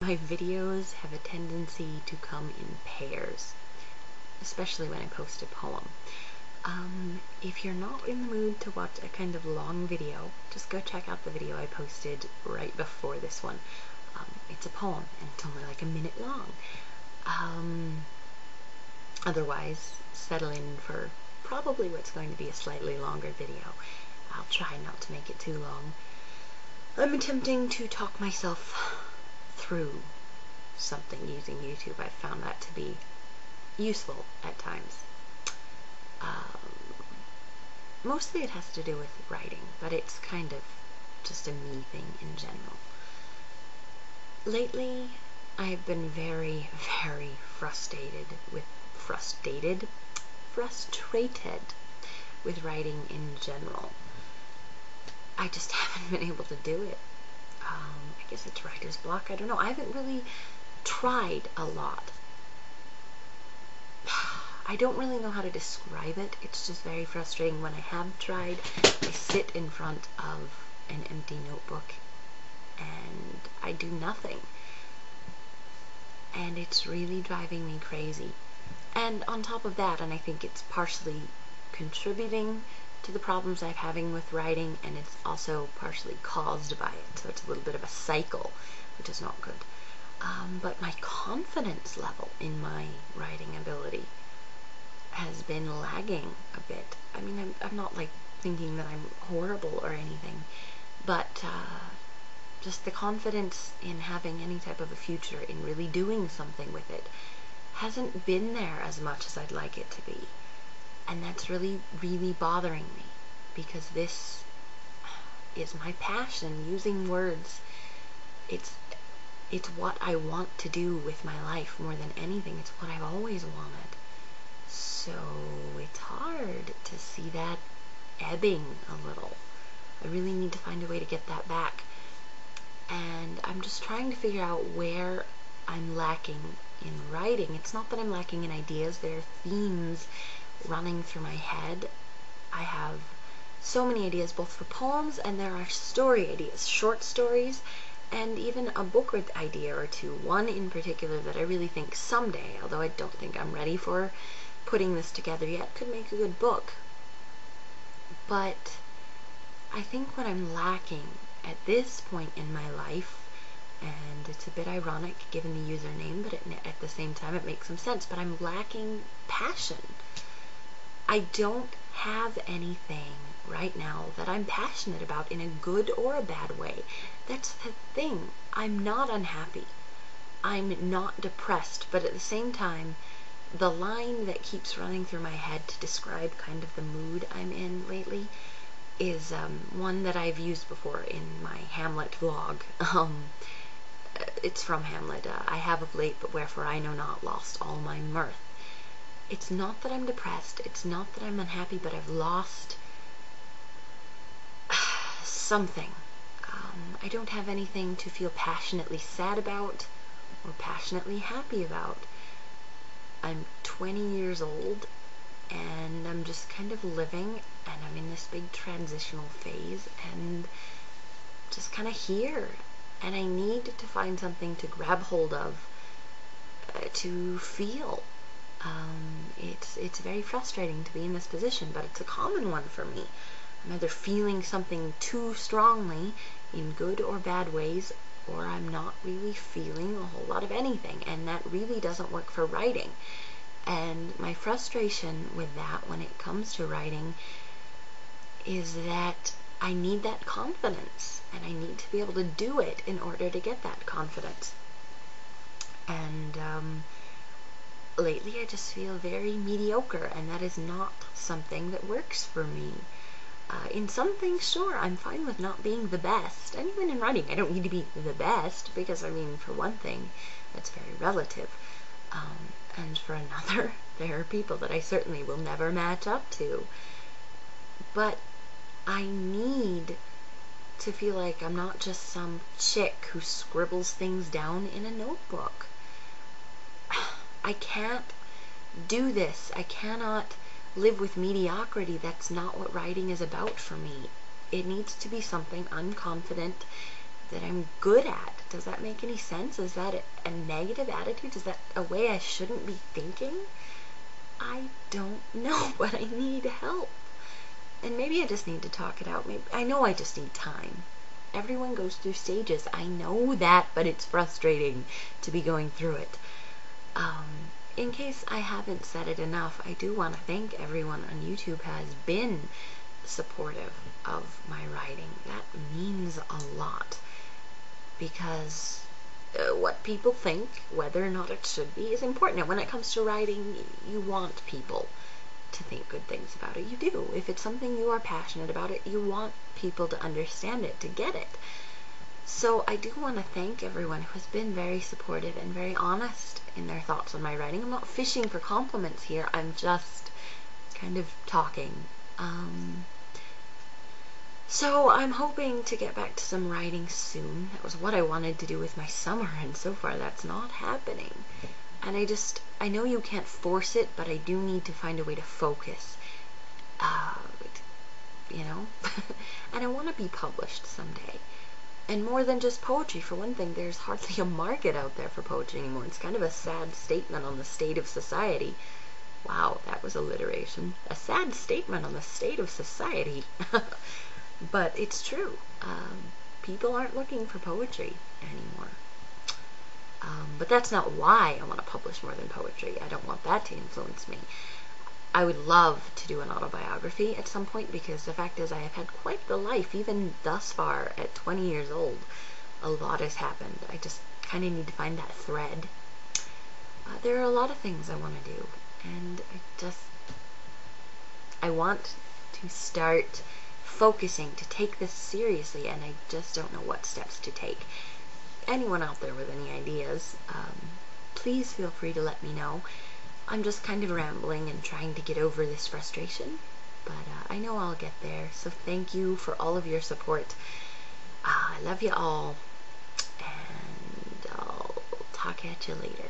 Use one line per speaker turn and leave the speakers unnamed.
My videos have a tendency to come in pairs, especially when I post a poem. If you're not in the mood to watch a kind of long video, just go check out the video I posted right before this one. It's a poem, and it's only like a minute long. Otherwise, settle in for probably what's going to be a slightly longer video. I'll try not to make it too long. I'm attempting to talk myself through something using YouTube. I've found that to be useful at times. Mostly it has to do with writing, but it's kind of just a me thing in general. Lately, I've been very, very frustrated with writing in general. I just haven't been able to do it. I guess it's writer's block. I don't know. I haven't really tried a lot. I don't really know how to describe it. It's just very frustrating. When I have tried, I sit in front of an empty notebook and I do nothing. And it's really driving me crazy. And on top of that, and I think it's partially contributing to the problems I'm having with writing, and it's also partially caused by it, so it's a little bit of a cycle, which is not good. But my confidence level in my writing ability has been lagging a bit. I mean, I'm not like thinking that I'm horrible or anything, but just the confidence in having any type of a future, in really doing something with it, hasn't been there as much as I'd like it to be. And that's really, really bothering me, because this is my passion. Using words, it's what I want to do with my life more than anything. It's what I've always wanted. So it's hard to see that ebbing a little. I really need to find a way to get that back. And I'm just trying to figure out where I'm lacking in writing. It's not that I'm lacking in ideas. There are themes running through my head. I have so many ideas, both for poems, and there are story ideas, short stories, and even a book idea or two. One in particular that I really think someday, although I don't think I'm ready for putting this together yet, could make a good book. But I think what I'm lacking at this point in my life, and it's a bit ironic given the username, but at the same time it makes some sense, but I'm lacking passion. I don't have anything right now that I'm passionate about in a good or a bad way. That's the thing. I'm not unhappy. I'm not depressed, but at the same time, the line that keeps running through my head to describe kind of the mood I'm in lately is one that I've used before in my Hamlet vlog. It's from Hamlet. I have of late, but wherefore I know not, lost all my mirth. It's not that I'm depressed, it's not that I'm unhappy, but I've lost something. I don't have anything to feel passionately sad about or passionately happy about. I'm 20 years old, and I'm just kind of living, and I'm in this big transitional phase, and just kind of here. And I need to find something to grab hold of, to feel. It's very frustrating to be in this position, but it's a common one for me. I'm either feeling something too strongly in good or bad ways, or I'm not really feeling a whole lot of anything, and that really doesn't work for writing. And my frustration with that when it comes to writing is that I need that confidence, and I need to be able to do it in order to get that confidence. And lately I just feel very mediocre, and that is not something that works for me. In some things, sure, I'm fine with not being the best, and even in writing I don't need to be the best, because I mean, for one thing, that's very relative, and for another, there are people that I certainly will never match up to. But I need to feel like I'm not just some chick who scribbles things down in a notebook. I can't do this. I cannot live with mediocrity. That's not what writing is about for me. It needs to be something I'm confident that I'm good at. Does that make any sense? Is that a negative attitude? Is that a way I shouldn't be thinking? I don't know, but I need help. And maybe I just need to talk it out. Maybe I know I just need time. Everyone goes through stages. I know that, but it's frustrating to be going through it. In case I haven't said it enough, I do want to thank everyone on YouTube has been supportive of my writing. That means a lot, because what people think, whether or not it should be, is important. And when it comes to writing, you want people to think good things about it. You do. If it's something you are passionate about it, you want people to understand it, to get it. So I do want to thank everyone who has been very supportive and very honest in their thoughts on my writing. I'm not fishing for compliments here. I'm just kind of talking. So I'm hoping to get back to some writing soon. That was what I wanted to do with my summer, and so far that's not happening. And I know you can't force it, but I do need to find a way to focus. And I want to be published someday. And more than just poetry. For one thing, there's hardly a market out there for poetry anymore. It's kind of a sad statement on the state of society. Wow, that was alliteration. A sad statement on the state of society. But it's true. People aren't looking for poetry anymore. But that's not why I want to publish more than poetry. I don't want that to influence me. I would love to do an autobiography at some point, because the fact is I have had quite the life, even thus far at 20 years old. A lot has happened. I just kind of need to find that thread. There are a lot of things I want to do, and I want to start focusing to take this seriously, and I just don't know what steps to take. Anyone out there with any ideas, please feel free to let me know. I'm just kind of rambling and trying to get over this frustration, but I know I'll get there. So thank you for all of your support. I love you all, and I'll talk at you later.